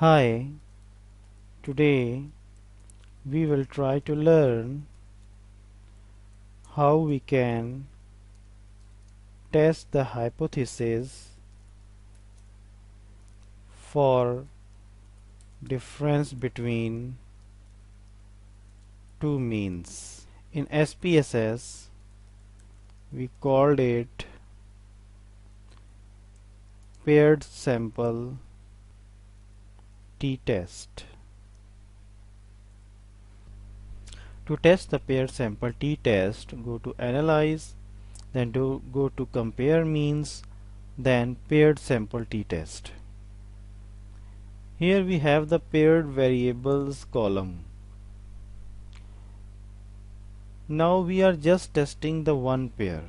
Hi, today we will try to learn how we can test the hypothesis for difference between two means. In SPSS we called it paired sample t-test. To test the paired sample t-test, go to Analyze, then go to Compare Means, then Paired Sample t-test. Here we have the paired variables column. Now we are just testing the one pair.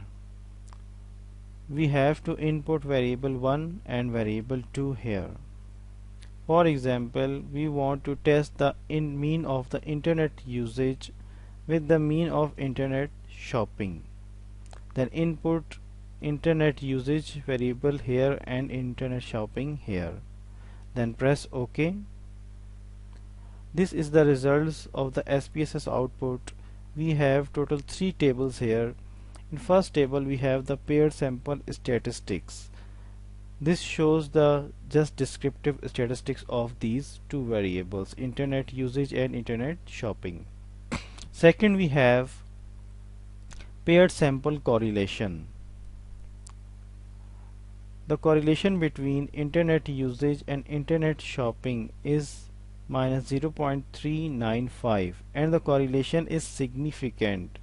We have to input variable 1 and variable 2 here. For example, we want to test the mean of the internet usage with the mean of internet shopping. Then input internet usage variable here and internet shopping here. Then press OK. This is the results of the SPSS output. We have total 3 tables here. In first table we have the paired sample statistics. This shows the just descriptive statistics of these two variables, internet usage and internet shopping. Second, we have paired sample correlation. The correlation between internet usage and internet shopping is minus 0.395 and the correlation is significant.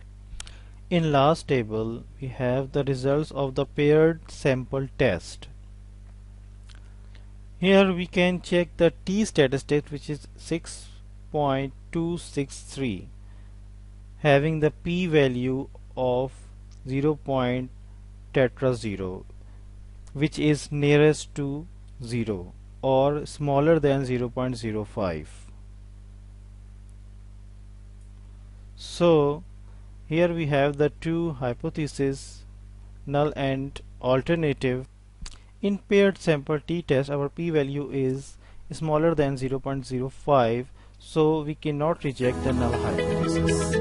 In last table, we have the results of the paired sample test. Here we can check the t statistic, which is 6.263, having the p-value of 0.00, which is nearest to 0 or smaller than 0.05. So here we have the two hypotheses, null and alternative. In paired sample t-test, our p-value is smaller than 0.05, so we cannot reject the null hypothesis.